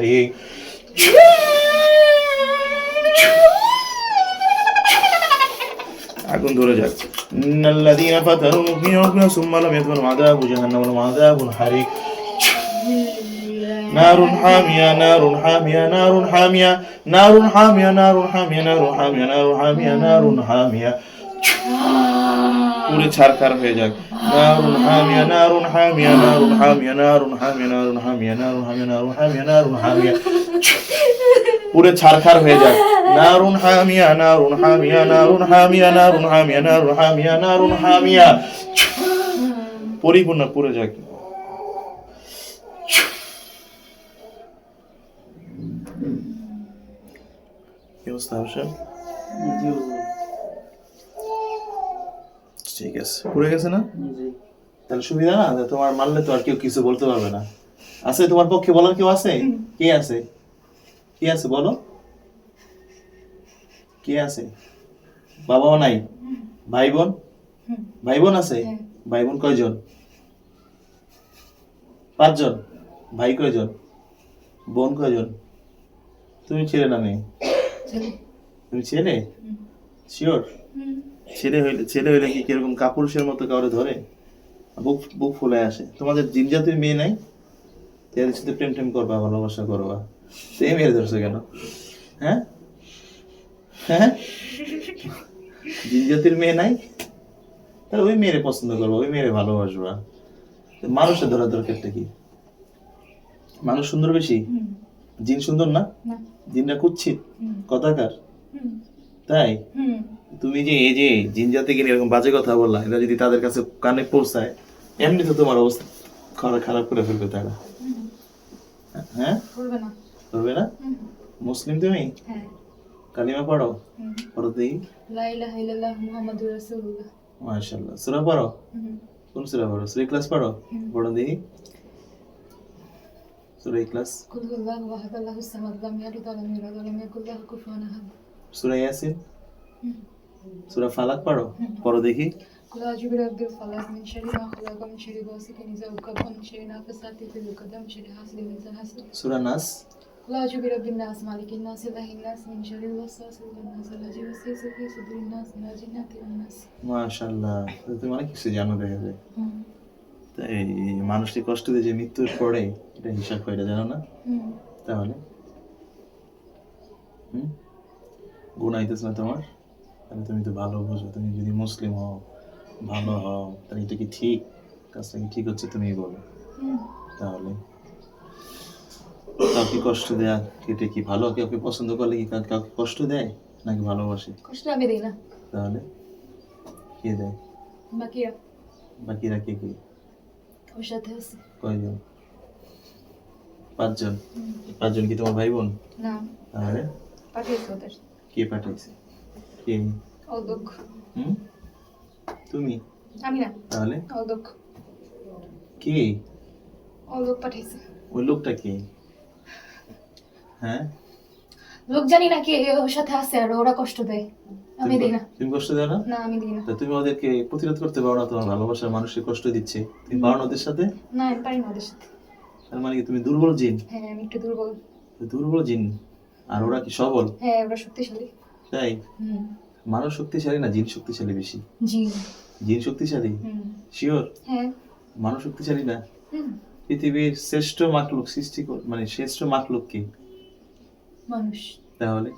حريق আগুন ধরে যাক ইন্নাল্লাযীনা ফাতানু মুমিনুনা সুম্মা লাম ইয়াতুবু আযাবু জাহান্নাম ওয়া আযাবুল হারিক নারুন হামিয়া নারুন হামিয়া নারুন হামিয়া নারুন হামিয়া নারুন হামিয়া নারুন হামিয়া নারুন হামিয়া নারুন হামিয়া পুরো ছারখার হয়ে যাক নারুন হামিয়া নারুন হামিয়া নারুন হামিয়া নারুন হামিয়া নারুন হামিয়া নারুন হামিয়া নারুন হামিয়া নারুন হামিয়া পুরো ছারখার হয়ে যাক নারুন হামিয়া নারুন হামিয়া নারুন হামিয়া নারুন হামিয়া নারুন হামিয়া নারুন হামিয়া পরিপূর্ণ পুরো যাক কি অবস্থা হচ্ছে ঠিক আছে পুরো গেছে না তাহলে সুবিধা না তোমার মারলে তো আর কেউ কিছু বলতে পারবে না আছে তোমার পক্ষে বলার কেউ আছে কে আছে কে আছে বলো কে আছে বাবাও নাই ভাই বোন আছে ভাই বোন কয়জন 5 জন ভাই কয়জন বোন কয়জন তুমি ছেলে না মেয়ে তুমি ছেলে শিওর ছেলে হইলে কি কিরকম কাপুরুষের মতো কাউরে ধরে বুক ফুলে আসে তোমাদের জিন জাতির মেয়ে নাই এদের সাথে প্রেম করবা ভালোবাসা করবা সেই মেয়ে ধরছো কেন হ্যাঁ হ্যাঁ জিন জাতির মেয়ে নাই তাহলে ওই মেয়েরে পছন্দ করবা ওই মেয়েরে ভালোবাসবা মানুষের ধরা দরকারটা কি মানুষ সুন্দর বেশি জিন সুন্দর না জিনরা কুচ্ছিত কথাকার তাই তুমি যে এই যে জিন জাতিকে এরকম বাজে কথা বললা এটা যদি তাদের কাছে কানে পৌঁছায় এমনি তো তোমার অবস্থা খারাপ করে ফেলবে তারা হ্যাঁ করবে না মুসলিম তুমি কালিমা পড়ো পড়ো দেখি লা ইলাহা ইল্লাল্লাহ মুহাম্মাদুর রাসূলুল্লাহ মাশাআল্লাহ সূরা পড়ো কোন সূরা পড়ো সূরা ইখলাস পড়ো পড়ো দেখি সূরা ইখলাস কুল হুয়াল্লাহু আহাদ আল্লাহুস সামাদ লাম ইয়ালিদ ওয়া লাম ইউলাদ ওয়া লাম ইয়াকুল লাহু কুফুয়ান আহাদ সূরা ইয়াসিন সূরা ফালাক পড়ো পড়ো দেখি কুল আউযু বিরাব্বিল ফালাক মিন শাররি মা খালাক মিন শাররি গাসিকিন ইযা ওয়াকাব মিন শাররি নাফাসাতি ফিল উকদ মিন শাররি হাসিদিন ইযা হাসদ সূরা নাস কুল আউযু বিরাব্বিন নাস মালিকিন নাস ইলাহিন নাস মিন শাররিল ওয়াসওয়াসিল খান্নাস আল্লাযী ইউওয়াসওয়িসু ফি সুদুরিন নাস মিনাল জিন্নাতি ওয়ান নাস মাশাআল্লাহ তুমি অনেক কিছু জানো দেখা যায় তাই মানুষের কষ্ট দিয়ে যে মৃত্যুর পরে এটা হিসাব করে জানো না তাহলে গুনাহ হইতেছে না তোমার তাহলে তুমি তো ভালো বুঝো তুমি যদি মুসলিম হও ভালো হও তাহলে এটা কি ঠিক কাজটা কি ঠিক হচ্ছে তুমি বলো তাহলে কাউকে কষ্ট দেয়া এটা কি ভালো কাউকে পছন্দ করলে কি কাউকে কষ্ট দেয় নাকি ভালোবাসে কষ্ট আমি দেই না তাহলে কে দেয় বাকিরা কে কে ওর সাথে আছে কয়জন 5 জন 5 জন কি তোমার ভাই বোন না তাহলে পাঠিয়েছে ওদের কে পাঠাইছে কে অদক তুমি আমি না তাহলে অদক কে অদক পাঠিয়েছে ওই লোকটা কে হ্যাঁ লোক জানি না কে ওর সাথে আছে আর ওরা কষ্ট দেয় আমি দিই না তুমি কষ্ট দাও না না আমি দিই না তা তুমি ওদেরকে প্রতিরোধ করতে পারো না তোমার ভালোবাসার মানুষকে কষ্ট দিচ্ছে তুমি পারো না ওদের সাথে না আমি পারি না ওদের সাথে তার মানে কি তুমি দুর্বল জিন হ্যাঁ আমি একটু দুর্বল দুর্বল জিন আর ওরা কি সবল হ্যাঁ ওরা শক্তিশালী তাই মানুষ শক্তিশালী না জিন শক্তিশালী বেশি জি জিন শক্তিশালী শিওর হ্যাঁ মানুষ শক্তিশালী না পৃথিবীর শ্রেষ্ঠ মাখলুক সৃষ্টি মানে শ্রেষ্ঠ মাখলুক কি মানুষ তাহলে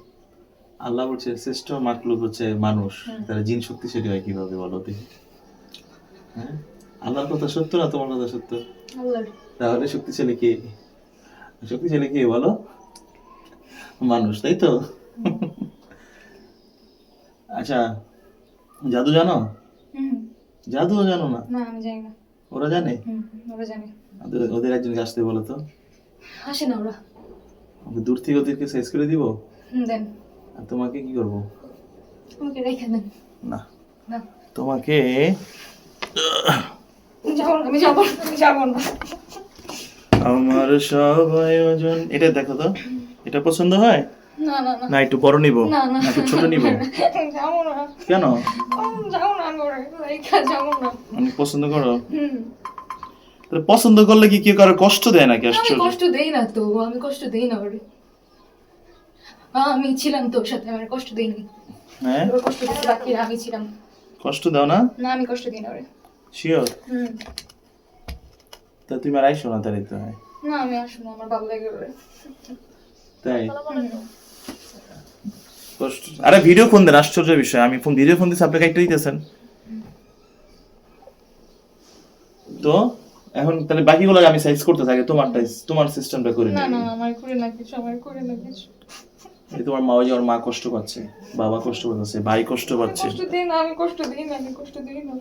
আল্লাহ বলছে শ্রেষ্ঠ মাখলুক হচ্ছে মানুষ তাহলে জিন শক্তিশালী হয় কিভাবে বলো দেখি হ্যাঁ আল্লাহর কথা সত্য না তোমার কথা সত্য আল্লাহর তাহলে শক্তিশালী কে বলো মানুষ তাই তো আচ্ছা জাদু জানো জাদুও জানো না না আমি জানি না ওরা জানে ওরা জানে ওদের একজনকে আসতে বলো তো আসে না ওরা দূর থেকে ওদেরকে সাইজ করে দিব দেন আর তোমাকে কি করব আমাকে রেখে দেন না না তোমাকে আমি যাব না আমার সব আয়োজন এটা দেখো তো এটা পছন্দ হয় না না না একটু বড় নিব না না একটু ছোট নিব যাবো না কেন যাবো না আমি রেখে যাবো না অনেক পছন্দ করো তো পছন্দ করলে কি কেউ কারো কষ্ট দেয় নাকি? আমি আশ্চর্য। কষ্ট দেই না তো, আমি কষ্ট দেই না ওরে। আমি ছিলাম তোর সাথে, আমার কষ্ট দেইনি। হ্যাঁ, তোর কষ্ট দিতে বাকি না, আমি ছিলাম। কষ্ট দাও না? না, আমি কষ্ট দিই না ওরে। শিওর? হুম। তা তুমি আর আইসো না তাহলে তো হয়। না, আমি আসবো না, আমার ভালো লাগে ওরে। তাই? হুম। কষ্ট। আরে ভিডিও ফোন দেন, আশ্চর্য বিষয়। আমি ফোন ভিডিও ফোন দিচ্ছি, আপনি কাইটা দিতেছেন। তো এখন তাহলে বাকিগুলো আমি সাইজ করতে থাকি, তোমারটাই তোমার সিস্টেমটা করে না নিই। না, আমার করে না কিছু, আমার করে না কিছু। এই তোমার মা, ওই যে ওর মা কষ্ট পাচ্ছে, বাবা কষ্ট পাচ্ছে, ভাই কষ্ট আমি পাচ্ছে। কষ্ট দিই না, আমি কষ্ট দিই না, আমি কষ্ট দিই না,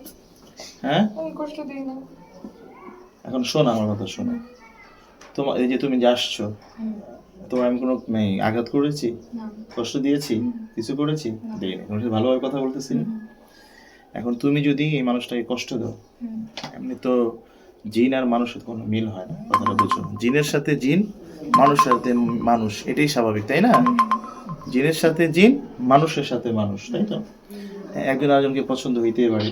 হ্যাঁ, আমি কষ্ট দিই না। এখন শোনো আমার কথা, শোনো। তোমার এই যে তুমি যে আসছো, হুম। তোমার আমি কোনো আঘাত করেছি, না। কষ্ট দিয়েছি, কিছু করেছি? না। দেইনি। তোমার সাথে ভালোভাবে কথা বলতেছি না? হুম। এখন তুমি যদি এই মানুষটাকে কষ্ট দাও, হুম। এমনি তো জিন আর মানুষের কোনো মিল হয় না, কথাটা বুঝো। জিনের সাথে জিন, মানুষের সাথে মানুষ, এটাই স্বাভাবিক, তাই না? জিনের সাথে জিন, মানুষের সাথে মানুষ, তাই তো? একজন আরেকজনকে পছন্দ হইতেই পারে,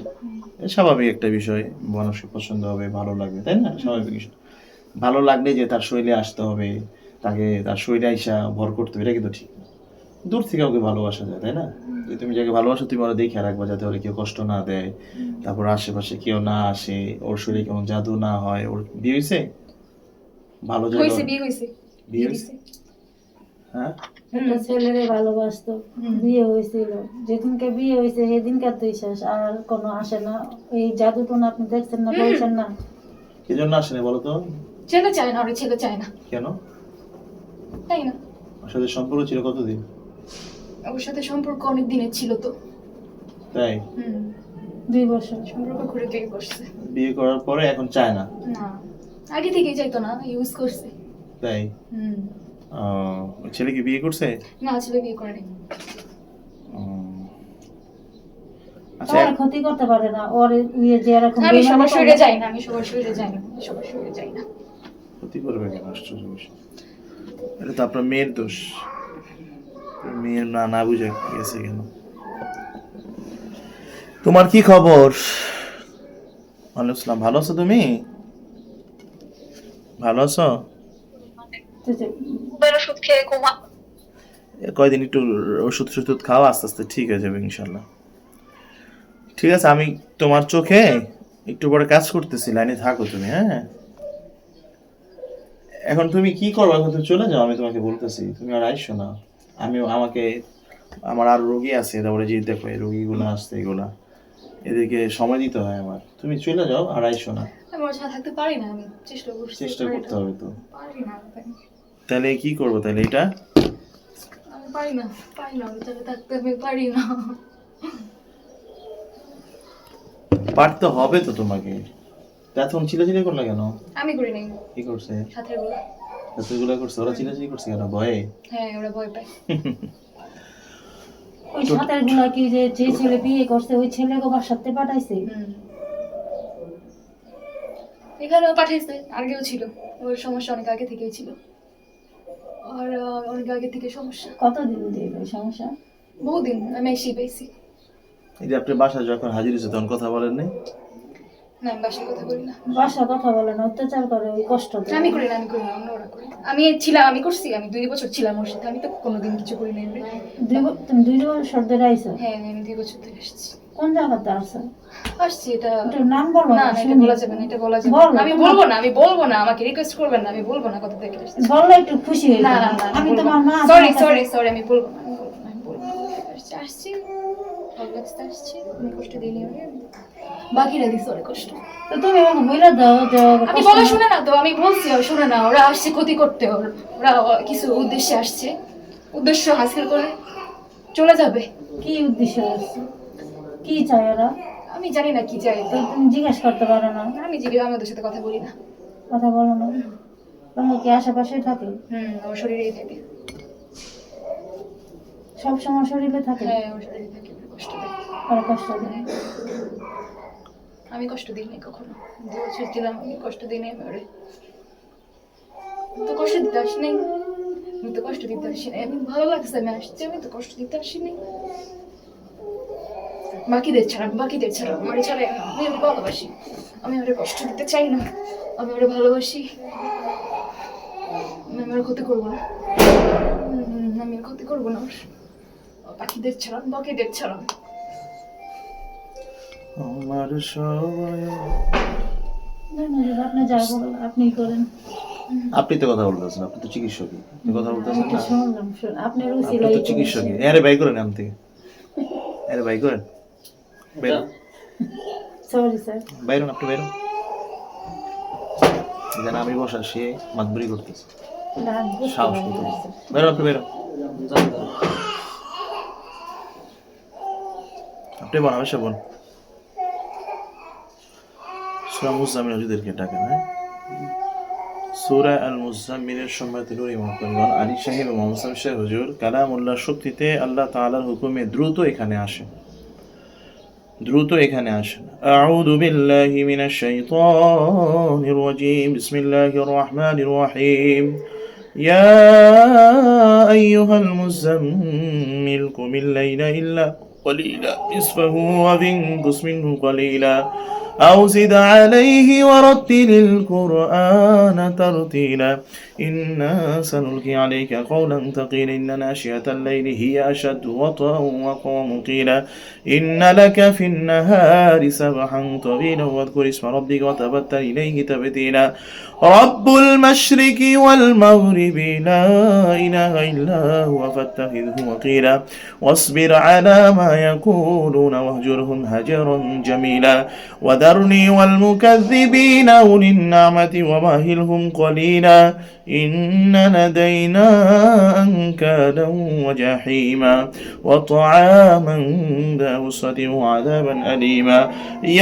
এ স্বাভাবিক একটা বিষয়। মানুষকে পছন্দ হবে, ভালো লাগবে, তাই না? স্বাভাবিক বিষয়। ভালো লাগলে যে তার শরীরে আসতে হবে, তাকে তার শরীরে আইসা ভর করতে হবে, এটা কিন্তু ঠিক না। দূর থেকে ওকে ভালোবাসা যায়, তাই না? যে তুমি যাকে ভালোবাসো, তুমি ওরা দেখে রাখবা যাতে ওরা কেউ কষ্ট না দেয়, তারপর আশেপাশে কেউ না আসে, ওর শরীরে কোনো জাদু না হয়। ওর বিয়ে হয়েছে? ভালো হইছে, জায়গা বিয়ে হইছে। বিয়ে হয়েছে? হ্যাঁ, একটা ছেলেরে ভালোবাসতো, বিয়ে হয়েছিল। যেদিনকে বিয়ে হয়েছে সেদিনকার তুই শেষ, আর কোনো আসে না। এই জাদু টোনা আপনি দেখছেন না, বলছেন না? কি জন্য আসেনি বলো তো? ছেলে চায় না, ওরে ছেলে চায় না, কেন? তাই না? ওর সাথে সম্পর্ক ছিল কতদিন? ওর সাথে সম্পর্ক অনেক দিনের ছিল তো। তাই? হুম। 2 বছর। সম্পর্ক করে বিয়ে করছে। বিয়ে করার পরে এখন চায় না? না, আগে থেকেই চাইতো না, ইউজ করছে। তাই? হুম। ওই ছেলে কি বিয়ে করছে? না, ছেলে বিয়ে করেনি। আচ্ছা, ওর ক্ষতি করতে পারে না, ওর ইয়ে যে এরকম আমি বেইমানি সবার করে। শরীরে যাই না, আমি সবার শরীরে যাই না, আমি সবার শরীরে যাই না। ক্ষতি করবে কেন? আশ্চর্য বিষয়। এটা তো আপনার মেয়ের দোষ। মেয়ের না না বুঝে গেছে কেন? তোমার কি খবর? ওয়ালাইকুম আসসালাম। ভালো আছো তুমি? ভালো আছো? তো যে ওষুধ খেয়ে ঘুমা। কয়দিন একটু ওষুধ টষুধ খাও, আস্তে আস্তে ঠিক হয়ে যাবে ইনশাল্লাহ। ঠিক আছে, আমি তোমার চোখে একটু পরে কাজ করতেছি, লাইনে থাকো তুমি, হ্যাঁ? এখন তুমি কি করবে? এখন তুমি চলে যাও, আমি তোমাকে বলতেছি, তুমি আর আইসো না। আমাকে আমার আর রোগী আছে, তারপরে যে দেখো এই রোগীগুলো আসছে, এগুলা এদেরকে সময় দিতে হয় আমার। তুমি চলে যাও, আর আইসো না। আমি ওর সাথে থাকতে পারি না, আমি চেষ্টা করছি, চেষ্টা পারি করতে না। হবে তো। পারি না আমি। তাহলে কি করবো তাহলে এটা? আমি পারি না, পারি না, ওর সাথে থাকতে আমি পারি না। পারতে হবে তো তোমাকে। এখন চিলাচিলি করলে কেন? আমি করি নাই, কি করছে? সাথে গুলো। এতগুলো করছে, ওরা চিলাচিলি করছে কেন? ভয়ে? হ্যাঁ, ওরা ভয় পায়। ওই সাথের গুলা কি যে যে ছেলে বিয়ে করছে ওই ছেলেকে বাসাতে পাঠাইছে? হুম। এখানেও পাঠাইছে, আগেও ছিল। ওর সমস্যা অনেক আগে থেকেই ছিল। আর অনেক আগে থেকে সমস্যা, কতদিন দিয়ে ওই সমস্যা? বহুদিন। আমি এসেই পেয়েছি। এই যে আপনি বাসায় যখন হাজির হয়েছে তখন কথা বলেন নাই? না, আমি বাসায় কথা বলি না। বাসা কথা বলে না, অত্যাচার করে, ওই কষ্ট দেয়। আমি করি না, আমি করি না, অন্য ওরা করে। আমি ছিলাম, আমি করছি, আমি 2 বছর ছিলাম ওর সাথে, আমি তো কোনোদিন কিছু করি নাই রে। তুমি 2 বছর ধরে আইছো? হ্যাঁ, আমি 2 বছর ধরে আসছি। কোন জায়গাতে আসছো? আসছি, এটা একটু নাম বলো না না, না, এটা শুনি। বলা যাবে না, এটা বলা যাবে বলো, না। আমি বলবো না, আমি বলবো না, আমাকে রিকোয়েস্ট করবেন না, আমি বলবো না কত থেকে আসছি। বললে একটু খুশি হই। না না না, আমি তোমার মা। সরি সরি সরি, আমি বলবো না, আমি বলবো না, আমি বলবো না। আসছি, আসছি, ভালো লাগছে, আসছি, আমি কষ্ট দিইনি ওকে। বাকিরা দিছে অনেক কষ্ট। তো তুমি আমাকে বইলা দাও যে আমি বলা শুনে না তো, আমি বলছি ও শুনে না। ওরা আসছে ক্ষতি করতে, ওরা কিছু উদ্দেশ্যে আসছে, উদ্দেশ্য হাসিল করে চলে যাবে। কি উদ্দেশ্য আছে, কি চাই ওরা? আমি জানি না কি চাই। তো তুমি জিজ্ঞেস করতে পারো না? আমি জীবিকা, আমি ওদের সাথে কথা বলি না। কথা বলো না? তোমরা কি আশেপাশে থাকে? ওর শরীরেই থাকে। সব সময় শরীরে থাকে? হ্যাঁ, ওর শরীরে থাকে, ওর কষ্ট দেয়। ওরা কষ্ট দেয়? আমি কষ্ট দিইনি কখনো। 2 বছর ছিলাম, আমি কষ্ট দিইনি। আমি ওরে তো কষ্ট দিতে আসি নাই, আমি তো কষ্ট দিতে আসি নাই। আমি ভালো লাগছে, আমি আসছি, আমি তো কষ্ট দিতে আসিনি। বাকিদের ছাড়া, বাকিদের ছাড়া, আমার ছাড়া আমি ওরে ভালোবাসি। আমি ওরে কষ্ট দিতে চাই না, আমি ওরে ভালোবাসি, আমি ওর ক্ষতি করবো না। আমি ওর ক্ষতি করবো না। ওর পাখিদের ছাড়ান, বাকিদের ছাড়ান। আমার সবাই না না আপনি যা বলেন আপনি করেন। আপনি তো কথা বলতেছেন, আপনি তো চিকিৎসকই, আপনি কথা বলতেছেন আমি তো না, শুনলাম আপনার আপনি উচিলাই তো চিকিৎসকই। আরে বাই করেন নাম থেকে, আরে বাই করেন, বেরোন সরি স্যার। বাইরন, আপনি বাইরন। এখানে আমি বসা, সে মাতবুরি করতেছে, সাহস করতেছে। বাইরন, আপনি বাইরন, আপনি বোন, আমি বোন। সূরা মুজাম্মিল হুজুরদেরকে ডাকেন, হ্যাঁ? সূরা আল মুজাম্মিলের সম্মানিত নূর মুহাম্মদ আলী সাহেব মোহাম্মদ শাহ হুজুর কালামুল্লাহ শক্তিতে আল্লাহ তাআলার হুকুমে দ্রুত এখানে আসেন, দ্রুত এখানে আসেন। আউযু বিল্লাহি মিনাশ শাইতানির রাজীম, বিসমিল্লাহির রহমানির রহিম। ইয়া আইয়ুহাল মুজাম্মিল কুমিল লাইলা ইল্লা قليلا نصفه وانقص منه قليلا أو زد عليه ورتل القرآن ترتيلا إنا سنلقي عليك قولا ثقيلا إن ناشئة الليل هي أشد وطئا وأقوم قيلا إن لك في النهار سبحا طويلا واذكر اسم ربك وتبتل إليه تبتيلا رب المشرق والمغرب لا إله إلا هو فاتخذه وكيلا واصبر على ما يقولون واهجرهم هجرا جميلا وذرني والمكذبين أولي النعمة ومهلهم قليلا إن لدينا أنكالا وجحيما وطعاما ذا غصة وعذابا أليما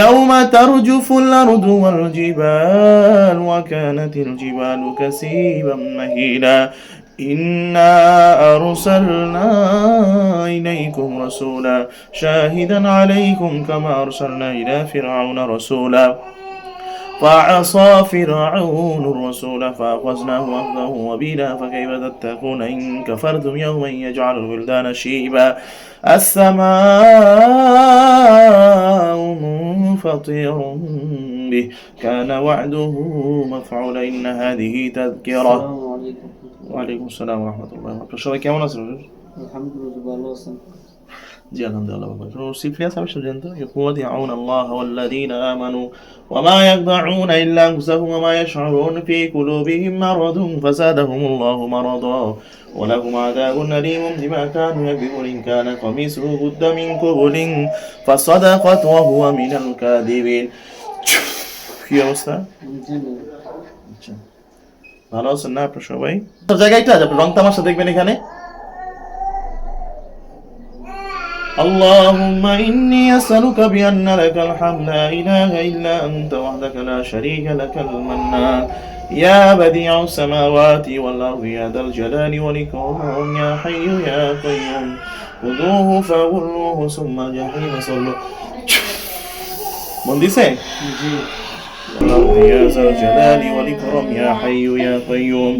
يوم ترجف الأرض والجبال وكانت الجبال كثيبا مهيلا إنا أرسلنا إليكم رسولا شاهدا عليكم كما أرسلنا إلى فرعون رسولا فعصى فرعون الرسول فأخذناه أخذه وبيلا فكيف تتقون إن كفرتم يوما يجعل الولدان شيبا السماء منفطر به كان وعده مفعولا إن هذه تذكرة। ওয়ালাইকুম আসসালাম ওয়া রাহমাতুল্লাহি ওয়া বারাকাতুহু। সবাই কেমন আছেন? আলহামদুলিল্লাহ ভালো আছেন? জি আলহামদুলিল্লাহ ভালো। তো সিফিয়া সাহেব শুনছেন তো ইয়াকুদিউন আল্লাহ ওয়াল্লাযীনা আমানু ওয়া মা ইয়াকদাউনা ইল্লা আনফুসাহুম ওয়া মা ইয়াশউরুন ফি কুলুবিহিম মারাদুন ফাযাদাহুমুল্লাহু মারাদা ওয়া লাহুম আযাবুন আলীমুন বিমা কানু ইয়াকযিবুন ইন কানা কামিসুহু কুদ্দা মিন কুবুলিন ফাসাদাকাত ওয়া হুয়া মিনাল কাযিবিন। কি অবস্থা? আচ্ছা, ভালো আছেন না আপনারা সবাই? জায়গাটা আপনি রং তামাশা দেখবেন এখানে। اللهم إني أسألك بأن لك الحمد لا إله إلا أنت وحدك لا شريك لك المنان يا بديع السماوات والأرض يا ذا الجلال والإكرام يا حي يا قيوم خذوه فغلوه ثم الجحيم صلوا بنديسه يا ذا الجلال والإكرام يا حي يا قيوم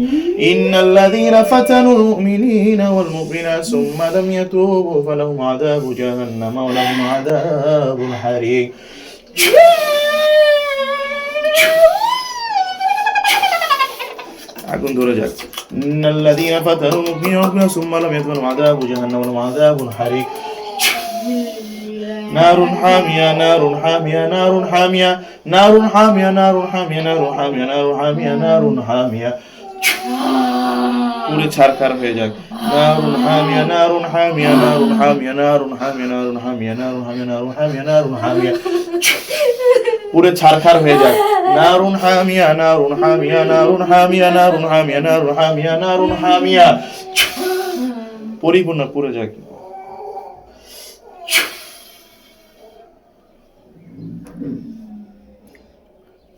إن الذين فتنوا المؤمنين والمؤمنات ثم لم يتوبوا فلهم عذاب جهنم ولهم عذاب الحريق আগুন ধরে যাক إن الذين فتنوا المؤمنين والمؤمنات ثم لم يتوبوا فلهم عذاب جهنم ولهم عذاب الحريق نار حامية نار حامية نار حامية نار حامية نار حامية نار حامية نار حامية نار حامية পুরো ছারখার হয়ে যাক নারুন হামিয়া নারুন হামিয়া নারুন হামিয়া নারুন হামিয়া নারুন হামিয়া নারুন হামিয়া নারুন হামিয়া নারুন হামিয়া পুরো ছারখার হয়ে যাক নারুন হামিয়া নারুন হামিয়া নারুন হামিয়া নারুন হামিয়া নারুন হামিয়া নারুন হামিয়া পরিপূর্ণ পুরো যাক।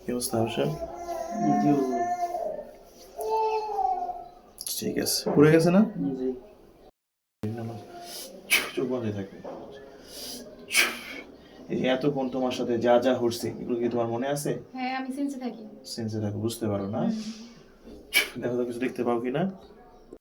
কি অবস্থা হচ্ছে? ঠিক আছে, পুড়ে গেছে না? চোখ বন্ধ থাকে। এই যে এতক্ষণ তোমার সাথে যা যা হচ্ছে এগুলো কি তোমার মনে আছে? হ্যাঁ, আমি সেন্সে থাকি। সেন্সে থাকো, বুঝতে পারো না? দেখো তো কিছু দেখতে পাও কিনা?